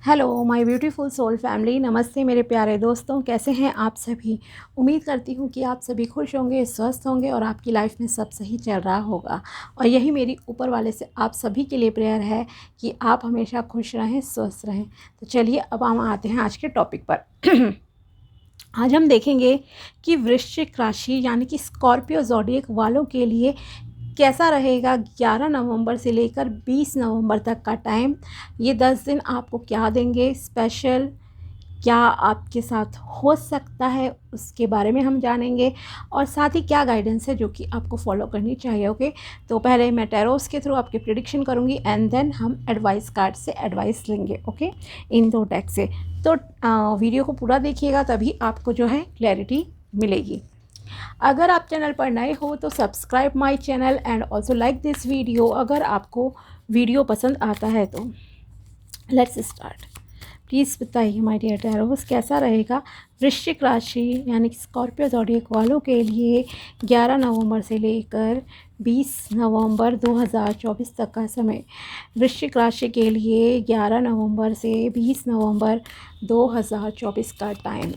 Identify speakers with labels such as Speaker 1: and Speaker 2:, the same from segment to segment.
Speaker 1: Hello my beautiful soul family, नमस्ते मेरे प्यारे दोस्तों। कैसे हैं आप सभी। उम्मीद करती हूँ कि आप सभी खुश होंगे, स्वस्थ होंगे और आपकी लाइफ में सब सही चल रहा होगा। और यही मेरी ऊपर वाले से आप सभी के लिए प्रेयर है कि आप हमेशा खुश रहें, स्वस्थ रहें। तो चलिए अब हम आते हैं आज के टॉपिक पर। आज हम देखेंगे कि वृश्चिक राशि यानी कि स्कॉर्पियो ज़ोडिएक वालों के लिए कैसा रहेगा 11 नवंबर से लेकर 20 नवंबर तक का टाइम। ये 10 दिन आपको क्या देंगे स्पेशल, क्या आपके साथ हो सकता है उसके बारे में हम जानेंगे, और साथ ही क्या गाइडेंस है जो कि आपको फॉलो करनी चाहिए। ओके, तो पहले मैं टैरोस के थ्रू आपकी प्रिडिक्शन करूंगी एंड देन हम एडवाइस कार्ड से एडवाइस लेंगे। ओके, इन दो टैग से। तो वीडियो को पूरा देखिएगा, तभी आपको जो है क्लैरिटी मिलेगी। अगर आप चैनल पर नए हो तो subscribe my channel and also like this video अगर आपको वीडियो पसंद आता है तो। Let's start. प्लीज़ बताइए माय डियर टैरोस, कैसा रहेगा वृश्चिक राशि यानी कि स्कॉर्पियो ज़ोडिएक वालों के लिए 11 नवंबर से लेकर 20 नवंबर 2024 तक का समय। वृश्चिक राशि के लिए 11 नवंबर से 20 नवंबर 2024 का टाइम।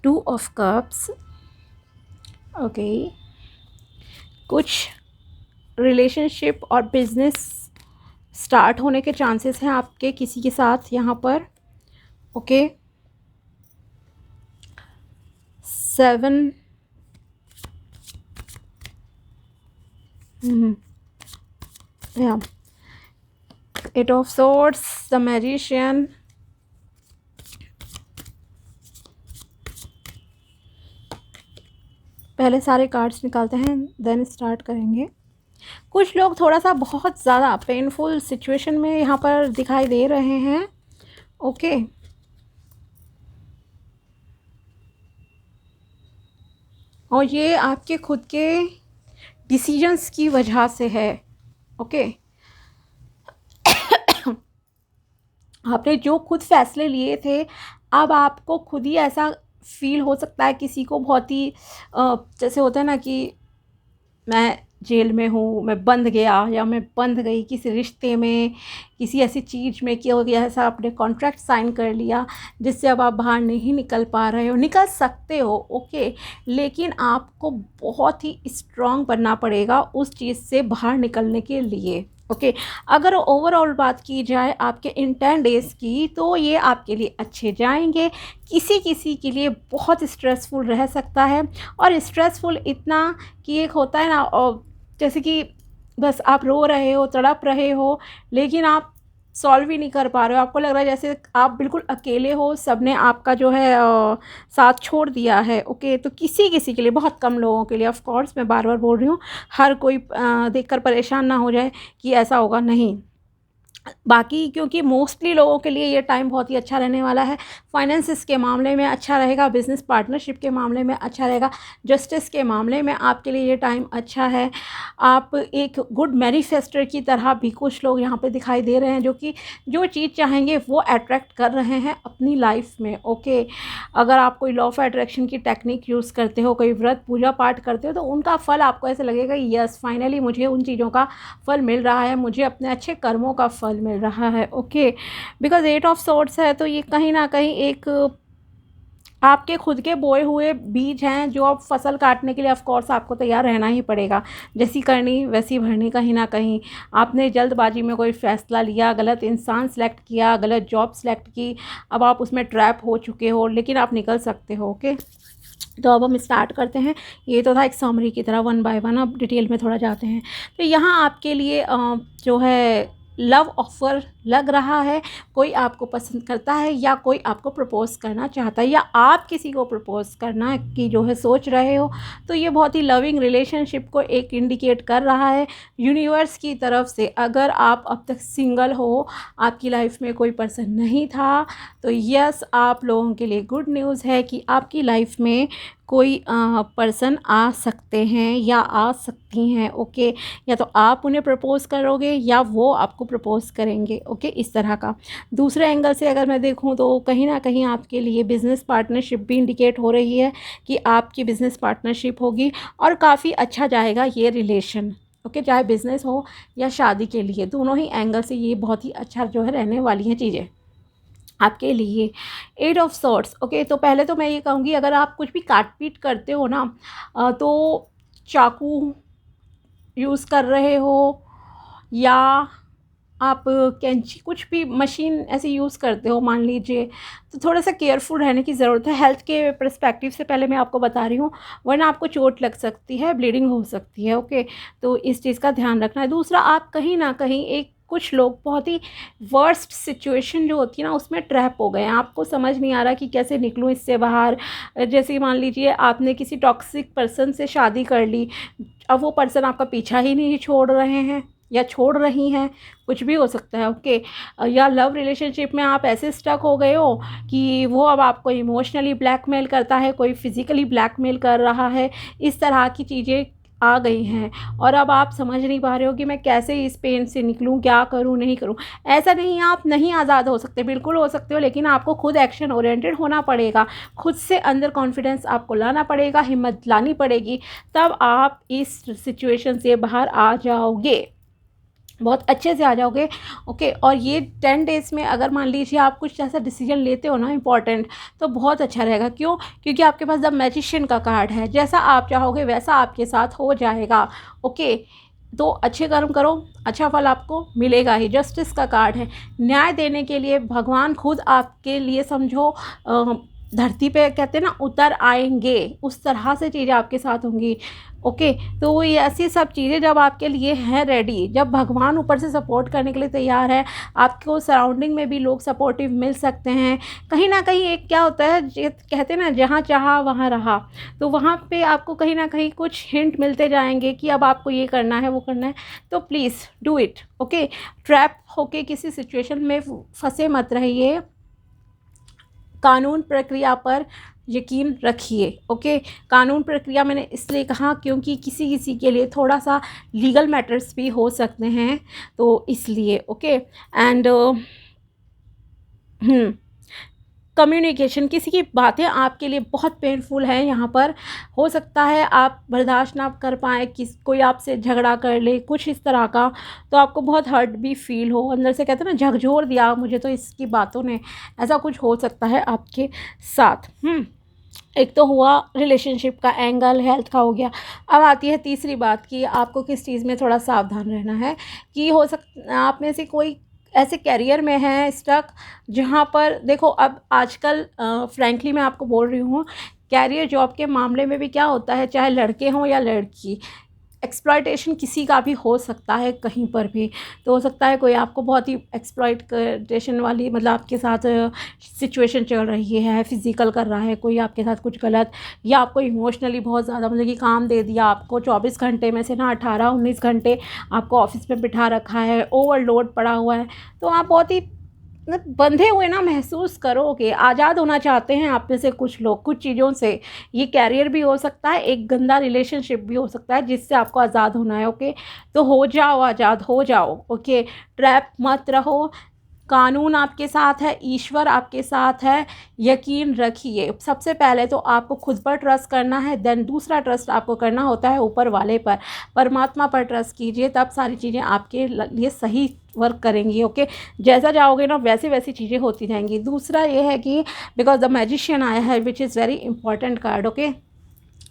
Speaker 1: 2 of cups. ओके, कुछ रिलेशनशिप और बिजनेस स्टार्ट होने के चांसेस हैं आपके किसी के साथ यहाँ पर। ओके, 7 या 8 ऑफ सोर्ड्स, द मैजिशियन, पहले सारे कार्ड्स निकालते हैं देन स्टार्ट करेंगे। कुछ लोग थोड़ा सा बहुत ज़्यादा पेनफुल सिचुएशन में यहाँ पर दिखाई दे रहे हैं। ओके, और ये आपके खुद के डिसीजंस की वजह से है। ओके, आपने जो खुद फैसले लिए थे, अब आपको खुद ही ऐसा फील हो सकता है किसी को बहुत ही जैसे होता है ना कि मैं जेल में हूँ, मैं बंध गया या मैं बंध गई किसी रिश्ते में, किसी ऐसी चीज़ में कि ऐसा आपने कॉन्ट्रैक्ट साइन कर लिया जिससे अब आप बाहर नहीं निकल पा रहे हो। निकल सकते हो ओके, लेकिन आपको बहुत ही स्ट्रांग बनना पड़ेगा उस चीज़ से बाहर निकलने के लिए। ओके, अगर ओवरऑल बात की जाए आपके इन 10 डेज़ की, तो ये आपके लिए अच्छे जाएंगे। किसी किसी के लिए बहुत स्ट्रेसफुल रह सकता है, और स्ट्रेसफुल इतना कि एक होता है ना, और जैसे कि बस आप रो रहे हो, तड़प रहे हो, लेकिन आप सॉल्व ही नहीं कर पा रहे हो। आपको लग रहा है जैसे आप बिल्कुल अकेले हो, सबने आपका जो है साथ छोड़ दिया है। ओके, तो किसी किसी के लिए, बहुत कम लोगों के लिए, ऑफ कोर्स मैं बार बार बोल रही हूँ, हर कोई देखकर परेशान ना हो जाए कि ऐसा होगा, नहीं। बाकी क्योंकि मोस्टली लोगों के लिए ये टाइम बहुत ही अच्छा रहने वाला है। फाइनेंसिस के मामले में अच्छा रहेगा, बिजनेस पार्टनरशिप के मामले में अच्छा रहेगा, जस्टिस के मामले में आपके लिए ये टाइम अच्छा है। आप एक गुड मैनिफेस्टर की तरह भी कुछ लोग यहाँ पे दिखाई दे रहे हैं, जो कि जो चीज़ चाहेंगे वो अट्रैक्ट कर रहे हैं अपनी लाइफ में। ओके, अगर आप कोई लॉ ऑफ अट्रैक्शन की टेक्निक यूज़ करते हो, कोई व्रत पूजा पाठ करते हो, तो उनका फल आपको ऐसे लगेगा यस फाइनली मुझे उन चीज़ों का फल मिल रहा है, मुझे अपने अच्छे कर्मों का फल मिल रहा है। ओके, बिकॉज 8 ऑफ सोर्ड्स है, तो ये कहीं ना कहीं एक आपके खुद के बोए हुए बीज हैं जो अब फसल काटने के लिए ऑफ कोर्स आपको तैयार रहना ही पड़ेगा। जैसी करनी वैसी भरनी। कहीं ना कहीं आपने जल्दबाजी में कोई फ़ैसला लिया, गलत इंसान सेलेक्ट किया, गलत जॉब सेलेक्ट की, अब आप उसमें ट्रैप हो चुके हो, लेकिन आप निकल सकते हो। ओके, तो अब हम स्टार्ट करते हैं। ये तो था एक समरी की तरह, वन बाय वन अब डिटेल में थोड़ा जाते हैं। तो यहाँ आपके लिए जो है लव ऑफर लग रहा है। कोई आपको पसंद करता है या कोई आपको प्रपोज करना चाहता है, या आप किसी को प्रपोज करना की जो है सोच रहे हो। तो ये बहुत ही लविंग रिलेशनशिप को एक इंडिकेट कर रहा है यूनिवर्स की तरफ से। अगर आप अब तक सिंगल हो, आपकी लाइफ में कोई पर्सन नहीं था, तो यस आप लोगों के लिए गुड न्यूज़ है कि आपकी लाइफ में कोई पर्सन आ सकते हैं या आ सकती हैं। ओके, या तो आप उन्हें प्रपोज़ करोगे या वो आपको प्रपोज़ करेंगे। ओके, इस तरह का। दूसरे एंगल से अगर मैं देखूं तो कहीं ना कहीं आपके लिए बिज़नेस पार्टनरशिप भी इंडिकेट हो रही है कि आपकी बिज़नेस पार्टनरशिप होगी और काफ़ी अच्छा जाएगा ये रिलेशन। ओके, चाहे बिजनेस हो या शादी के लिए, दोनों ही एंगल से ये बहुत ही अच्छा जो है रहने वाली हैं चीज़ें आपके लिए। एट ऑफ सॉर्ट्स, ओके, तो पहले तो मैं ये कहूँगी अगर आप कुछ भी काट पीट करते हो ना, तो चाकू यूज़ कर रहे हो या आप कैंची, कुछ भी मशीन ऐसे यूज़ करते हो मान लीजिए, तो थोड़ा सा केयरफुल रहने की ज़रूरत है। हेल्थ के पर्सपेक्टिव से पहले मैं आपको बता रही हूँ, वरना आपको चोट लग सकती है, ब्लीडिंग हो सकती है। ओके, तो इस चीज़ का ध्यान रखना है। दूसरा, आप कहीं ना कहीं एक कुछ लोग बहुत ही वर्स्ट सिचुएशन जो होती है ना उसमें ट्रैप हो गए हैं, आपको समझ नहीं आ रहा कि कैसे निकलूँ इससे बाहर। जैसे मान लीजिए आपने किसी टॉक्सिक पर्सन से शादी कर ली, अब वो पर्सन आपका पीछा ही नहीं छोड़ रहे हैं या छोड़ रही हैं, कुछ भी हो सकता है। ओके, या लव रिलेशनशिप में आप ऐसे स्टक हो गए हो कि वो अब आपको इमोशनली ब्लैकमेल करता है, कोई फिज़िकली ब्लैकमेल कर रहा है, इस तरह की चीज़ें आ गई हैं और अब आप समझ नहीं पा रहे हो कि मैं कैसे इस पेन से निकलूं, क्या करूं, नहीं करूं। ऐसा नहीं, आप नहीं आज़ाद हो सकते, बिल्कुल हो सकते हो, लेकिन आपको खुद एक्शन ओरिएंटेड होना पड़ेगा, खुद से अंदर कॉन्फिडेंस आपको लाना पड़ेगा, हिम्मत लानी पड़ेगी, तब आप इस सिचुएशन से बाहर आ जाओगे, बहुत अच्छे से आ जाओगे। ओके, और ये 10 डेज़ में अगर मान लीजिए आप कुछ ऐसा डिसीजन लेते हो ना इम्पॉर्टेंट, तो बहुत अच्छा रहेगा। क्यों? क्योंकि आपके पास द मैजिशियन का कार्ड है, जैसा आप चाहोगे वैसा आपके साथ हो जाएगा। ओके, तो अच्छे कर्म करो, अच्छा फल आपको मिलेगा ही। जस्टिस का कार्ड है, न्याय देने के लिए भगवान खुद आपके लिए समझो धरती पे कहते हैं ना उतर आएंगे, उस तरह से चीज़ें आपके साथ होंगी। ओके, तो ये ऐसी सब चीज़ें जब आपके लिए हैं रेडी, जब भगवान ऊपर से सपोर्ट करने के लिए तैयार है, आपको सराउंडिंग में भी लोग सपोर्टिव मिल सकते हैं। कहीं ना कहीं एक क्या होता है, कहते हैं ना जहाँ चाहा वहाँ रहा, तो वहाँ पे आपको कहीं ना कहीं कुछ हिंट मिलते जाएंगे कि अब आपको ये करना है, वो करना है, तो please do it. Okay, trap होके किसी सिचुएशन में फंसे मत रहिए, कानून प्रक्रिया पर यकीन रखिए। ओके, कानून प्रक्रिया मैंने इसलिए कहा क्योंकि किसी किसी के लिए थोड़ा सा लीगल मैटर्स भी हो सकते हैं, तो इसलिए। ओके, एंड कम्युनिकेशन, किसी की बातें आपके लिए बहुत पेनफुल हैं, यहाँ पर हो सकता है आप बर्दाश्त ना कर पाएँ, कोई आपसे झगड़ा कर ले कुछ इस तरह का, तो आपको बहुत हर्ट भी फील हो, अंदर से कहते हैं ना झकझोर दिया मुझे तो इसकी बातों ने, ऐसा कुछ हो सकता है आपके साथ। एक तो हुआ रिलेशनशिप का एंगल, हेल्थ का हो गया। अब आती है तीसरी बात कि आपको किस चीज़ में थोड़ा सावधान रहना है, कि हो सकता आप में से कोई ऐसे करियर में है स्टक, जहाँ पर देखो अब आजकल फ्रैंकली मैं आपको बोल रही हूँ, कैरियर जॉब के मामले में भी क्या होता है, चाहे लड़के हों या लड़की, एक्सप्लॉयटेशन किसी का भी हो सकता है कहीं पर भी। तो हो सकता है कोई आपको बहुत ही एक्सप्लॉयटेशन वाली, मतलब आपके साथ सिचुएशन चल रही है, फिज़िकल कर रहा है कोई आपके साथ कुछ गलत, या आपको इमोशनली बहुत ज़्यादा मतलब कि काम दे दिया आपको, 24 घंटे में से ना 18-19 घंटे आपको ऑफिस में बिठा रखा है, ओवरलोड पड़ा हुआ है, तो आप बहुत ही मतलब बंधे हुए ना महसूस करोगे। आज़ाद होना चाहते हैं आप में से कुछ लोग कुछ चीज़ों से, ये कैरियर भी हो सकता है, एक गंदा रिलेशनशिप भी हो सकता है जिससे आपको आज़ाद होना है। ओके, तो हो जाओ, आज़ाद हो जाओ। ओके, ट्रैप मत रहो, कानून आपके साथ है, ईश्वर आपके साथ है, यकीन रखिए। सबसे पहले तो आपको खुद पर ट्रस्ट करना है, देन दूसरा ट्रस्ट आपको करना होता है ऊपर वाले पर, परमात्मा पर ट्रस्ट कीजिए, तब सारी चीज़ें आपके लिए सही वर्क करेंगी। ओके, जैसा जाओगे ना वैसे वैसी चीज़ें होती जाएंगी। दूसरा ये है कि बिकॉज द मैजिशियन आया है which is very important card. Okay,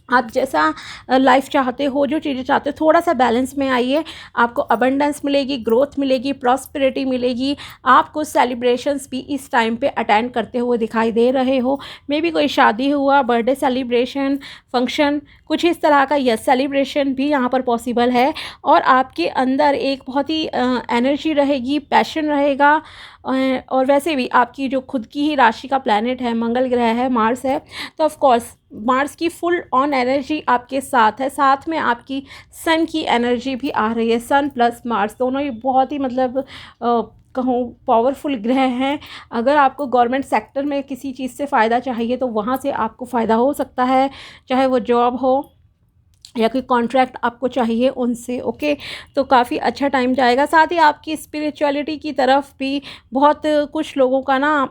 Speaker 1: आप जैसा लाइफ चाहते हो, जो चीज़ें चाहते हो, थोड़ा सा बैलेंस में आइए, आपको अबंडेंस मिलेगी, ग्रोथ मिलेगी, प्रॉस्पेरिटी मिलेगी। आपको सेलिब्रेशंस भी इस टाइम पे अटेंड करते हुए दिखाई दे रहे हो, मे बी कोई शादी हुआ, बर्थडे सेलिब्रेशन, फंक्शन, कुछ इस तरह का यस सेलिब्रेशन भी यहाँ पर पॉसिबल है। और आपके अंदर एक बहुत ही एनर्जी रहेगी, पैशन रहेगा, और वैसे भी आपकी जो खुद की ही राशि का प्लैनेट है, मंगल ग्रह है, मार्स है, तो ऑफ कोर्स मार्स की फुल ऑन एनर्जी आपके साथ है, साथ में आपकी सन की एनर्जी भी आ रही है। सन प्लस मार्स दोनों ही बहुत ही मतलब कहूँ पावरफुल ग्रह हैं। अगर आपको गवर्नमेंट सेक्टर में किसी चीज़ से फ़ायदा चाहिए तो वहाँ से आपको फ़ायदा हो सकता है, चाहे वो जॉब हो या कोई कॉन्ट्रैक्ट आपको चाहिए उनसे। ओके, तो काफ़ी अच्छा टाइम जाएगा। साथ ही आपकी स्पिरिचुअलिटी की तरफ भी बहुत कुछ लोगों का ना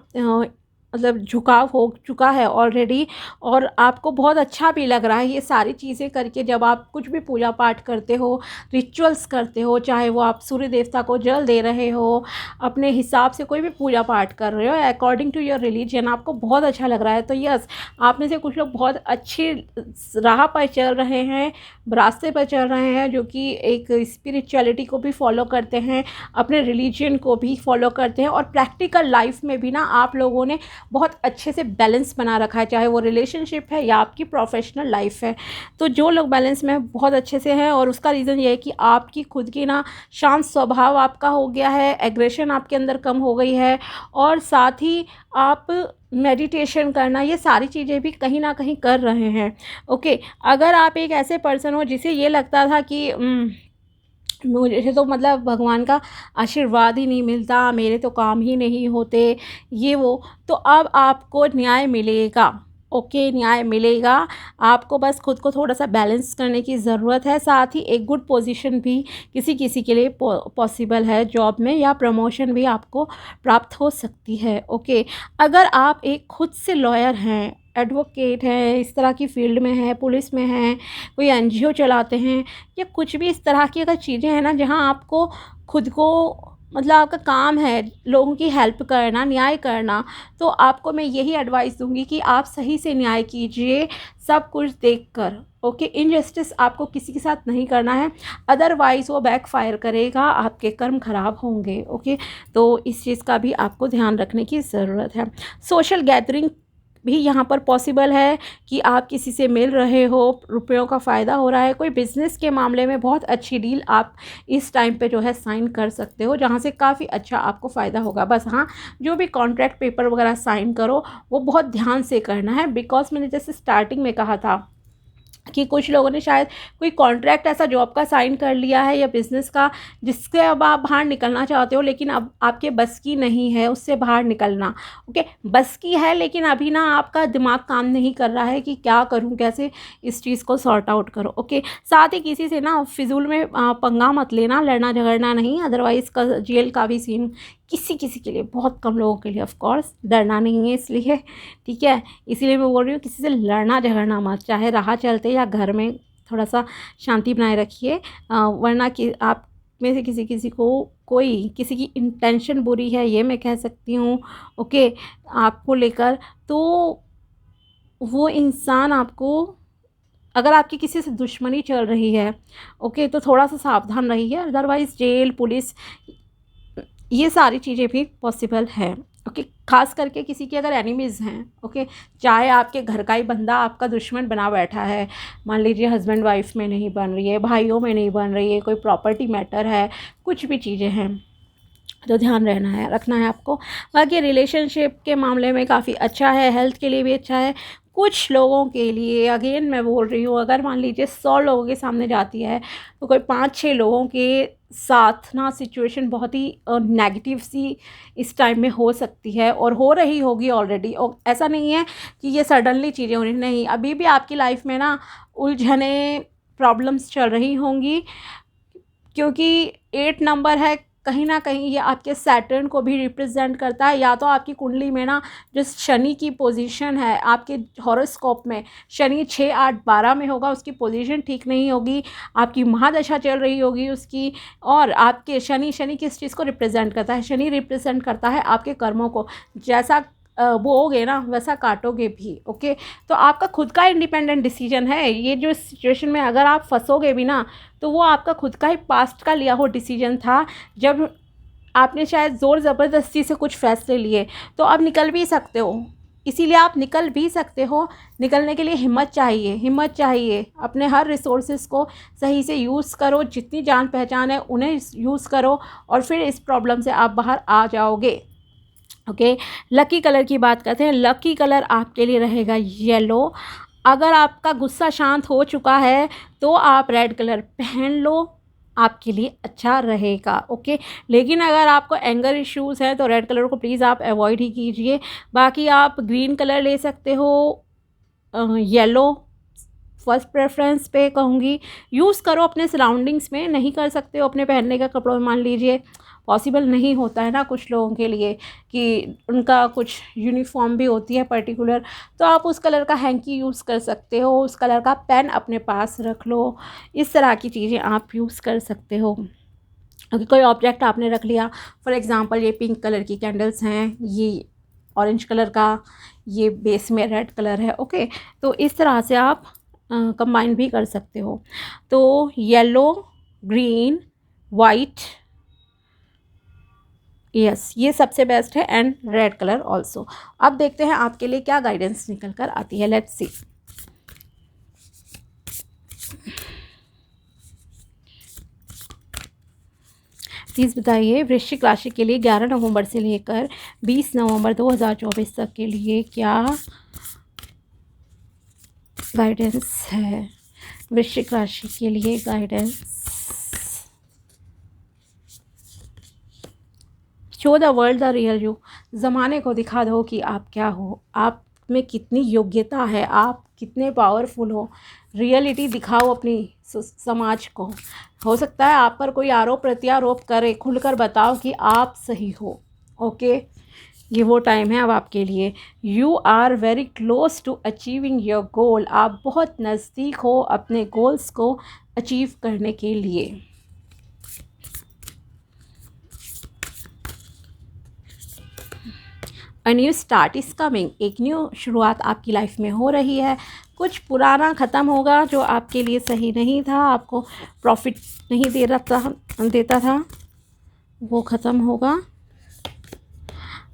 Speaker 1: मतलब झुकाव हो चुका है ऑलरेडी, और आपको बहुत अच्छा भी लग रहा है ये सारी चीज़ें करके। जब आप कुछ भी पूजा पाठ करते हो, रिचुअल्स करते हो, चाहे वो आप सूर्य देवता को जल दे रहे हो, अपने हिसाब से कोई भी पूजा पाठ कर रहे हो अकॉर्डिंग टू योर रिलीजन, आपको बहुत अच्छा लग रहा है। तो यस, आप में से कुछ लोग बहुत अच्छी राह पर चल रहे हैं, रास्ते पर चल रहे हैं, जो कि एक स्पिरिचुअलिटी को भी फॉलो करते हैं, अपने रिलीजन को भी फॉलो करते हैं, और प्रैक्टिकल लाइफ में भी ना आप लोगों ने बहुत अच्छे से बैलेंस बना रखा है, चाहे वो रिलेशनशिप है या आपकी प्रोफेशनल लाइफ है। तो जो लोग बैलेंस में बहुत अच्छे से हैं, और उसका रीज़न ये है कि आपकी खुद की ना शांत स्वभाव आपका हो गया है, एग्रेशन आपके अंदर कम हो गई है, और साथ ही आप मेडिटेशन करना, ये सारी चीज़ें भी कहीं ना कहीं कर रहे हैं। ओके, अगर आप एक ऐसे पर्सन हो जिसे ये लगता था कि मुझे तो मतलब भगवान का आशीर्वाद ही नहीं मिलता, मेरे तो काम ही नहीं होते, ये वो, तो अब आपको न्याय मिलेगा। ओके, न्याय मिलेगा। आपको बस खुद को थोड़ा सा बैलेंस करने की ज़रूरत है। साथ ही एक गुड पोजीशन भी किसी किसी के लिए पॉसिबल है जॉब में, या प्रमोशन भी आपको प्राप्त हो सकती है। ओके, अगर आप एक खुद से लॉयर हैं, एडवोकेट हैं, इस तरह की फील्ड में हैं, पुलिस में हैं, कोई एनजीओ चलाते हैं, या कुछ भी इस तरह की अगर चीज़ें हैं ना जहाँ आपको खुद को मतलब आपका काम है लोगों की हेल्प करना, न्याय करना, तो आपको मैं यही एडवाइस दूंगी कि आप सही से न्याय कीजिए, सब कुछ देखकर। ओके, इनजस्टिस आपको किसी के साथ नहीं करना है, अदरवाइज़ वो बैकफायर करेगा, आपके कर्म खराब होंगे। ओके, तो इस चीज़ का भी आपको ध्यान रखने की ज़रूरत है। सोशल गैदरिंग भी यहाँ पर पॉसिबल है कि आप किसी से मिल रहे हो, रुपयों का फ़ायदा हो रहा है, कोई बिज़नेस के मामले में बहुत अच्छी डील आप इस टाइम पे जो है साइन कर सकते हो, जहाँ से काफ़ी अच्छा आपको फ़ायदा होगा। बस हाँ, जो भी कॉन्ट्रैक्ट पेपर वगैरह साइन करो वो बहुत ध्यान से करना है, बिकॉज मैंने जैसे स्टार्टिंग में कहा था कि कुछ लोगों ने शायद कोई कॉन्ट्रैक्ट ऐसा जॉब का साइन कर लिया है या बिज़नेस का, जिससे अब आप बाहर निकलना चाहते हो, लेकिन अब आपके बस की नहीं है उससे बाहर निकलना। ओके, बस की है लेकिन अभी ना आपका दिमाग काम नहीं कर रहा है कि क्या करूं, कैसे इस चीज़ को सॉर्ट आउट करो। ओके, साथ ही किसी से ना फिजूल में पंगा मत लेना, लड़ना झगड़ना नहीं, अदरवाइज़ का जेल का भी सीन किसी किसी के लिए, बहुत कम लोगों के लिए ऑफ कोर्स, डरना नहीं है इसलिए, ठीक है। इसीलिए मैं बोल रही हूँ किसी से लड़ना झगड़ना मत, चाहे राह चलते या घर में थोड़ा सा शांति बनाए रखिए, वरना कि आप में से किसी किसी को कोई किसी की इंटेंशन बुरी है, ये मैं कह सकती हूँ। ओके, आपको लेकर, तो वो इंसान आपको, अगर आपकी किसी से दुश्मनी चल रही है, ओके, तो थोड़ा सा सावधान रहिए, अदरवाइज़ जेल पुलिस ये सारी चीज़ें भी पॉसिबल है। ओके, खास करके किसी के अगर एनिमीज़ हैं, ओके, चाहे आपके घर का ही बंदा आपका दुश्मन बना बैठा है, मान लीजिए हस्बैंड वाइफ में नहीं बन रही है, भाइयों में नहीं बन रही है, कोई प्रॉपर्टी मैटर है, कुछ भी चीज़ें हैं, तो ध्यान रहना है, रखना है आपको। बाकी रिलेशनशिप के मामले में काफ़ी अच्छा है, हेल्थ के लिए भी अच्छा है। कुछ लोगों के लिए अगेन मैं बोल रही हूँ, अगर मान लीजिए 100 लोगों के सामने जाती है तो कोई 5-6 लोगों के साथ ना सिचुएशन बहुत ही नेगेटिव सी इस टाइम में हो सकती है, और हो रही होगी ऑलरेडी। और ऐसा नहीं है कि ये सडनली चीज़ें हो रही, नहीं, अभी भी आपकी लाइफ में ना उलझने प्रॉब्लम्स चल रही होंगी, क्योंकि 8 नंबर है, कहीं ना कहीं ये आपके सैटर्न को भी रिप्रेजेंट करता है। या तो आपकी कुंडली में ना जो शनि की पोजीशन है, आपके हॉरोस्कोप में शनि 6, 8, 12 में होगा, उसकी पोजीशन ठीक नहीं होगी, आपकी महादशा चल रही होगी उसकी। और आपके शनि किस चीज़ को रिप्रेजेंट करता है? शनि रिप्रेजेंट करता है आपके कर्मों को, जैसा बोओगे ना वैसा काटोगे भी। ओके, तो आपका खुद का इंडिपेंडेंट डिसीजन है ये, जो सिचुएशन में अगर आप फंसोगे भी ना, तो वो आपका खुद का ही पास्ट का लिया हुआ डिसीजन था, जब आपने शायद ज़ोर ज़बरदस्ती से कुछ फैसले लिए, तो अब निकल भी सकते हो, इसीलिए आप निकल भी सकते हो। निकलने के लिए हिम्मत चाहिए, हिम्मत चाहिए, अपने हर रिसोर्सेज को सही से यूज़ करो, जितनी जान पहचान है उन्हें यूज़ करो, और फिर इस प्रॉब्लम से आप बाहर आ जाओगे। ओके, लकी कलर की बात करते हैं। लकी कलर आपके लिए रहेगा येलो। अगर आपका गुस्सा शांत हो चुका है तो आप रेड कलर पहन लो, आपके लिए अच्छा रहेगा। ओके, लेकिन अगर आपको एंगर इश्यूज़ हैं तो रेड कलर को प्लीज़ आप अवॉइड ही कीजिए। बाकी आप ग्रीन कलर ले सकते हो, येलो फर्स्ट प्रेफरेंस पे कहूँगी। यूज़ करो अपने सराउंडिंग्स में, नहीं कर सकते हो अपने पहनने का कपड़ों में मान लीजिए, पॉसिबल नहीं होता है ना कुछ लोगों के लिए कि उनका कुछ यूनिफॉर्म भी होती है पर्टिकुलर, तो आप उस कलर का हैंकी यूज़ कर सकते हो, उस कलर का पेन अपने पास रख लो, इस तरह की चीज़ें आप यूज़ कर सकते हो। अगर कोई ऑब्जेक्ट आपने रख लिया, फॉर एग्ज़ाम्पल ये पिंक कलर की कैंडल्स हैं, ये ऑरेंज कलर का, ये बेस में रेड कलर है, ओके, तो इस तरह से आप कंबाइन भी कर सकते हो। तो येलो, ग्रीन, वाइट, यस, ये सबसे बेस्ट है, एंड रेड कलर ऑल्सो। अब देखते हैं आपके लिए क्या गाइडेंस निकल कर आती है, लेट्स सी। प्लीज़ बताइए वृश्चिक राशि के लिए 11 नवंबर से लेकर 20 नवंबर 2024 तक के लिए क्या गाइडेंस है। वृश्चिक राशि के लिए guidance. Show the world the real you. ज़माने को दिखा दो कि आप क्या हो, आप में कितनी योग्यता है, आप कितने पावरफुल हो। रियलिटी दिखाओ अपनी समाज को। हो सकता है आप पर कोई आरोप प्रत्यारोप करे, खुलकर बताओ कि आप सही हो, ओके। ये वो टाइम है अब आपके लिए। You are very close to achieving your goal. आप बहुत नज़दीक हो अपने गोल्स को अचीव करने के लिए। A new start is coming. एक न्यू शुरुआत आपकी लाइफ में हो रही है। कुछ पुराना ख़त्म होगा जो आपके लिए सही नहीं था, आपको प्रॉफिट नहीं देता था, वो ख़त्म होगा।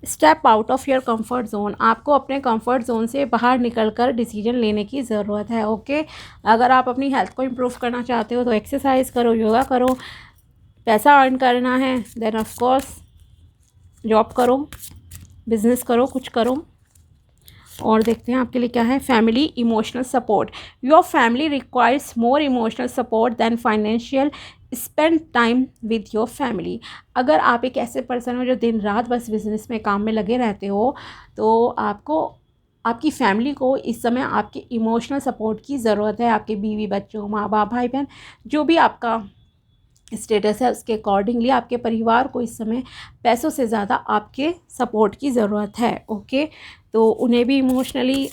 Speaker 1: Step out of your comfort zone. आपको अपने कंफर्ट जोन से बाहर निकलकर डिसीजन लेने की ज़रूरत है, ओके। अगर आप अपनी हेल्थ को इम्प्रूव करना चाहते हो तो एक्सरसाइज करो, योगा करो। पैसा अर्न करना है देन ऑफ कोर्स जॉब करो, बिजनेस करो, कुछ करो। और देखते हैं आपके लिए क्या है। Family emotional support. Your family requires more emotional support than financial. Spend time with your family. अगर आप एक ऐसे पर्सन हो जो दिन रात बस बिजनेस में काम में लगे रहते हो, तो आपको आपकी फैमिली को इस समय आपके इमोशनल सपोर्ट की ज़रूरत है। आपके बीवी बच्चों, माँ बाप, भाई बहन, जो भी आपका स्टेटस है उसके अकॉर्डिंगली आपके परिवार को इस समय पैसों से ज़्यादा आपके सपोर्ट की ज़रूरत है, ओके। तो उन्हें भी इमोशनली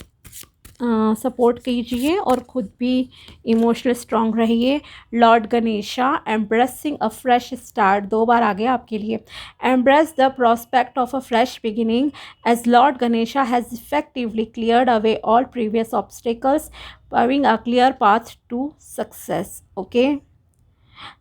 Speaker 1: सपोर्ट कीजिए और ख़ुद भी इमोशनल स्ट्रॉन्ग रहिए। Lord Ganesha embracing a fresh start. 2 बार आ गया आपके लिए। Embrace the prospect of a fresh beginning as Lord Ganesha has effectively cleared away all previous obstacles, paving a clear path to success, okay.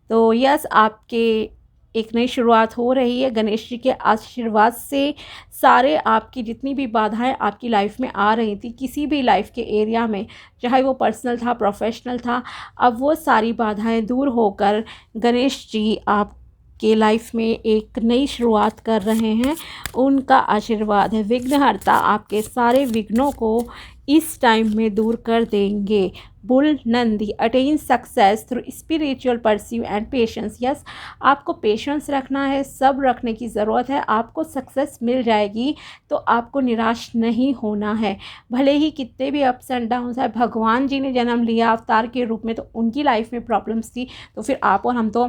Speaker 1: तो यस, आपके एक नई शुरुआत हो रही है। गणेश जी के आशीर्वाद से सारे आपकी जितनी भी बाधाएं आपकी लाइफ में आ रही थी किसी भी लाइफ के एरिया में, चाहे वो पर्सनल था, प्रोफेशनल था, अब वो सारी बाधाएं दूर होकर गणेश जी आपके लाइफ में एक नई शुरुआत कर रहे हैं। उनका आशीर्वाद है। विघ्नहर्ता आपके सारे विघ्नों को इस टाइम में दूर कर देंगे। Bull Nandi attain success through spiritual pursue and patience. Yes, आपको पेशेंस रखना है, सब रखने की ज़रूरत है। आपको सक्सेस मिल जाएगी, तो आपको निराश नहीं होना है। भले ही कितने भी अप्स एंड डाउन्स है, भगवान जी ने जन्म लिया अवतार के रूप में, तो उनकी लाइफ में प्रॉब्लम्स थी, तो फिर आप और हम तो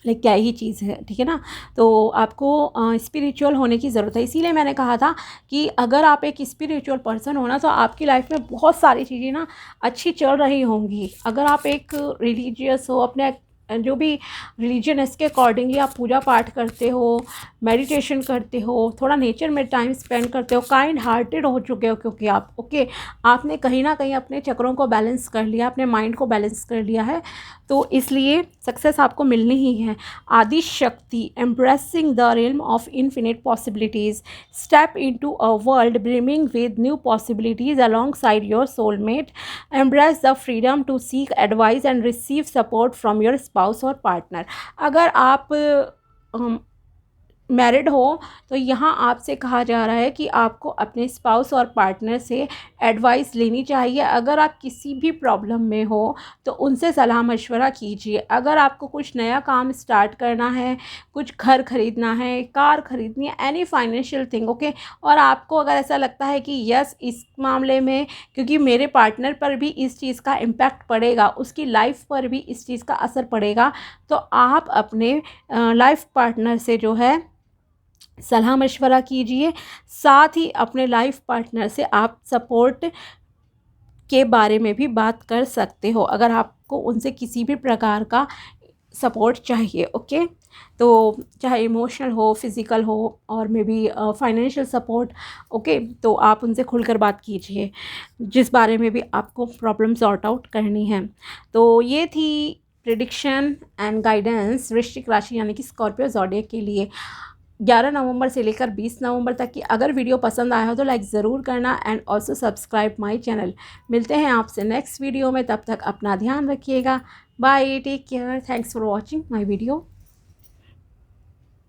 Speaker 1: लाइक क्या ही चीज़ है, ठीक है ना। तो आपको स्पिरिचुअल होने की ज़रूरत है। इसीलिए मैंने कहा था कि अगर आप एक स्पिरिचुअल पर्सन हो ना, तो आपकी लाइफ में बहुत सारी चीज़ें ना अच्छी चल रही होंगी। अगर आप एक रिलीजियस हो, अपने जो भी रिलीजन है इसके अकॉर्डिंगली आप पूजा पाठ करते हो, मेडिटेशन करते हो, थोड़ा नेचर में टाइम स्पेंड करते हो, काइंड हार्टेड हो चुके हो, क्योंकि आप ओके आपने कहीं ना कहीं अपने चक्रों को बैलेंस कर लिया, अपने माइंड को बैलेंस कर लिया है, तो इसलिए सक्सेस आपको मिलनी ही है। Adi Shakti embracing the realm of infinite possibilities. Step into a world brimming with new possibilities alongside your soulmate. Embrace the freedom to seek advice and receive support from your spouse और partner. अगर आप married हो तो यहाँ आपसे कहा जा रहा है कि आपको अपने स्पाउस और पार्टनर से एडवाइस लेनी चाहिए। अगर आप किसी भी प्रॉब्लम में हो तो उनसे सलाह मशवरा कीजिए। अगर आपको कुछ नया काम स्टार्ट करना है, कुछ घर ख़रीदना है, कार ख़रीदनी है, एनी फाइनेंशियल थिंग, ओके, और आपको अगर ऐसा लगता है कि यस इस मामले में क्योंकि मेरे पार्टनर पर भी इस चीज़ का इम्पैक्ट पड़ेगा, उसकी लाइफ पर भी इस चीज़ का असर पड़ेगा, तो आप अपने लाइफ पार्टनर से जो है सलाह मशवरा कीजिए। साथ ही अपने लाइफ पार्टनर से आप सपोर्ट के बारे में भी बात कर सकते हो अगर आपको उनसे किसी भी प्रकार का सपोर्ट चाहिए, ओके। तो चाहे इमोशनल हो, फिज़िकल हो, और may be financial support, okay, तो आप उनसे खुलकर बात कीजिए जिस बारे में भी आपको प्रॉब्लम सॉर्ट आउट करनी है। तो ये थी प्रिडिक्शन एंड गाइडेंस वृश्चिक राशि यानी कि स्कॉर्पियो ज़ोडिएक के लिए 11 नवंबर से लेकर 20 नवंबर तक की। अगर वीडियो पसंद आया हो तो लाइक ज़रूर करना and also subscribe my channel. मिलते हैं आपसे नेक्स्ट वीडियो में, तब तक अपना ध्यान रखिएगा। Bye, take care, thanks for watching my video.